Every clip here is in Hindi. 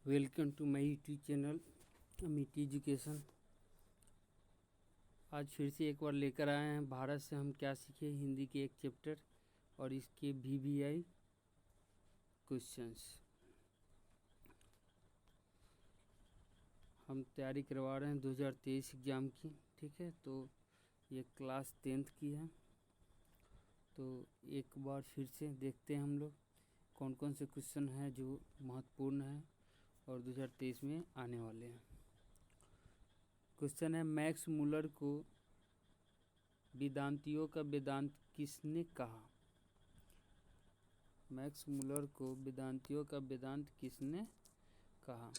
Welcome to my YouTube channel Amit education. आज फिर से एक बार लेकर आए हैं भारत से हम क्या सीखे हिंदी के एक चैप्टर और इसके VBI क्वेश्चंस हम तैयारी करवा रहे हैं 2023 एग्ज़ाम की। ठीक है, तो ये क्लास 10th की है। तो एक बार फिर से देखते हैं हम लोग कौन कौन से क्वेश्चन हैं जो महत्वपूर्ण हैं और 2023 में आने वाले हैं। क्वेश्चन है, मैक्स मुलर को वेदांतियों का वेदांत किसने कहा? मैक्स मुलर को वेदांतियों का वेदांत किसने कहा?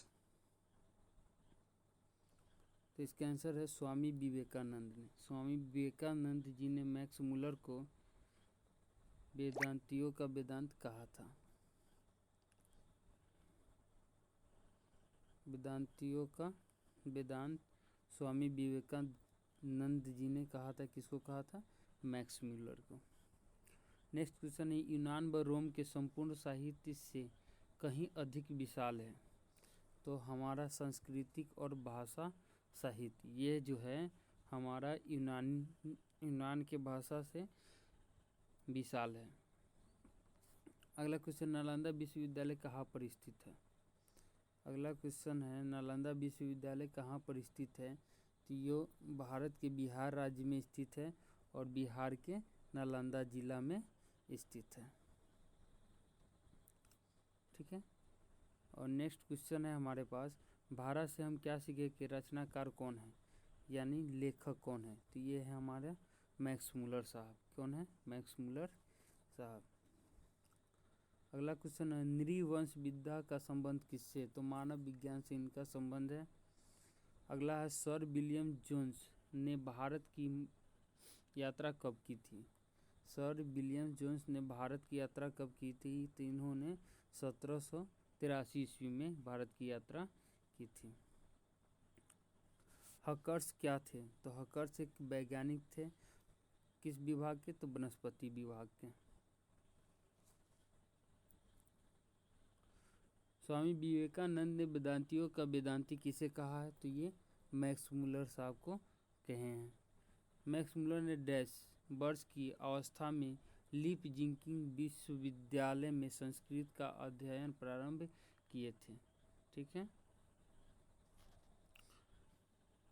तो इसका आंसर है स्वामी विवेकानंद ने। स्वामी विवेकानंद जी ने मैक्स मुलर को वेदांतियों का वेदांत कहा था। वेदांतियों का वेदांत स्वामी विवेकानंद जी ने कहा था। किसको कहा था? मैक्स मुलर को। नेक्स्ट क्वेश्चन है, यूनान व रोम के संपूर्ण साहित्य से कहीं अधिक विशाल है। तो हमारा सांस्कृतिक और भाषा साहित्य ये जो है हमारा यूनान के भाषा से विशाल है। अगला क्वेश्चन, नालंदा विश्वविद्यालय कहाँ पर स्थित है? अगला क्वेश्चन है, नालंदा विश्वविद्यालय कहाँ पर स्थित है? तो ये भारत के बिहार राज्य में स्थित है और बिहार के नालंदा जिला में स्थित है। ठीक है, और नेक्स्ट क्वेश्चन है हमारे पास, भारत से हम क्या सीखे कि रचनाकार कौन है, यानी लेखक कौन है? तो ये है हमारे मैक्स मुलर साहब। कौन है? मैक्स मुलर साहब। अगला क्वेश्चन है, नृवंश विद्या का संबंध किससे? तो मानव विज्ञान से इनका संबंध है। अगला है, सर विलियम जोन्स ने भारत की यात्रा कब की थी? सर विलियम जोन्स ने भारत की यात्रा कब की थी? तो इन्होंने 1783 ईस्वी में भारत की यात्रा की थी। हकर्स क्या थे? तो हकर्स एक वैज्ञानिक थे। किस विभाग के? तो वनस्पति विभाग के। स्वामी विवेकानंद ने वेदांतियों का वेदांती किसे कहा है? तो ये मैक्स मुलर साहब को कहे हैं। मैक्स मुलर ने डैश वर्ष की अवस्था में लीपजिंकिंग विश्वविद्यालय में संस्कृत का अध्ययन प्रारंभ किए थे। ठीक है,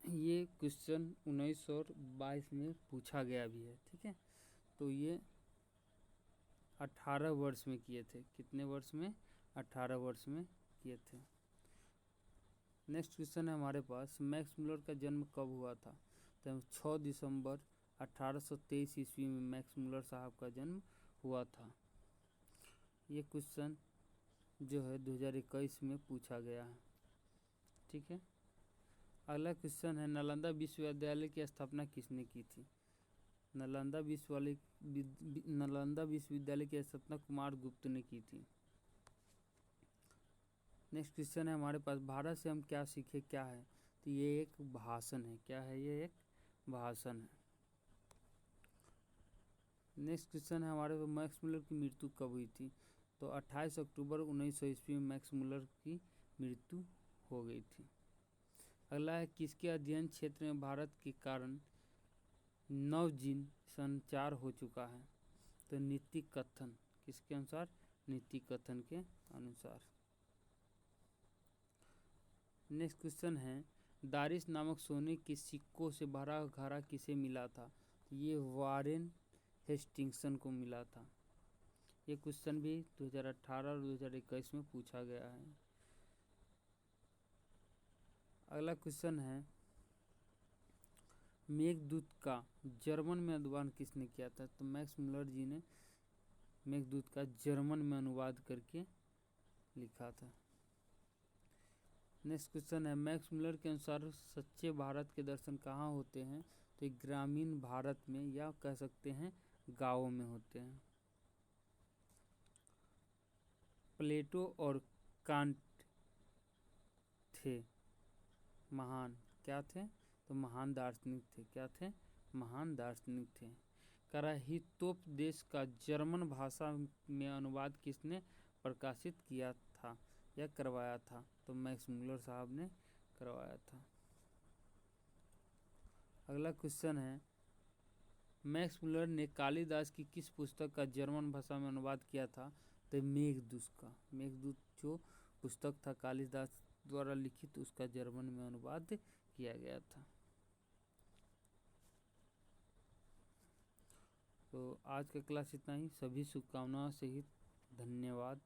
ये क्वेश्चन 1922 में पूछा गया भी है। ठीक है, तो ये 18 वर्ष में किए थे। कितने वर्ष में? 18 वर्ष में किए थे। नेक्स्ट क्वेश्चन है हमारे पास, मैक्स मुलर का जन्म कब हुआ था? तो 6 दिसंबर 1823 ईस्वी में मैक्स मुलर साहब का जन्म हुआ था। ये क्वेश्चन जो है 2021 में पूछा गया है। ठीक है, अगला क्वेश्चन है, नालंदा विश्वविद्यालय की स्थापना किसने की थी? नालंदा विश्वविद्यालय की स्थापना कुमार गुप्त ने की थी। नेक्स्ट क्वेश्चन है हमारे पास, भारत से हम क्या सीखे क्या है? तो ये एक भाषण है। क्या है? ये एक भाषण है। नेक्स्ट क्वेश्चन है हमारे पास, मैक्स मुलर की मृत्यु कब हुई थी? तो 28 अक्टूबर 1900 ईस्वी में मैक्स मुलर की मृत्यु हो गई थी। अगला है, किसके अध्ययन क्षेत्र में भारत के कारण नवजीन संचार हो चुका है? तो नीति कथन। किसके अनुसार? नीति कथन के अनुसार। नेक्स्ट क्वेश्चन है, दारिस नामक सोने के सिक्कों से भरा घड़ा किसे मिला था? तो ये वारेन हेस्टिंग्सन को मिला था। ये क्वेश्चन भी 2018 और 2021 में पूछा गया है। अगला क्वेश्चन है, मेघदूत का जर्मन में अनुवाद किसने किया था? तो मैक्स मुलर जी ने मेघदूत का जर्मन में अनुवाद करके लिखा था। नेक्स्ट क्वेश्चन है, मैक्स मुलर के अनुसार सच्चे भारत के दर्शन कहाँ होते हैं? तो ग्रामीण भारत में, या कह सकते हैं गाँवों में होते हैं। प्लेटो और कांट थे महान, क्या थे? तो महान दार्शनिक थे। क्या थे? महान दार्शनिक थे। कराहितोपदेश का जर्मन भाषा में अनुवाद किसने प्रकाशित किया था? या करवाया था? तो मैक्स मुलर साहब ने करवाया था। अगला क्वेश्चन है, मैक्स मुलर ने कालिदास की किस पुस्तक का जर्मन भाषा में अनुवाद किया था? तो मेघदूत का। मेघदूत जो पुस्तक था कालिदास द्वारा लिखित, उसका जर्मन में अनुवाद किया गया था। तो आज का क्लास इतना ही। सभी शुभकामनाओं सहित धन्यवाद।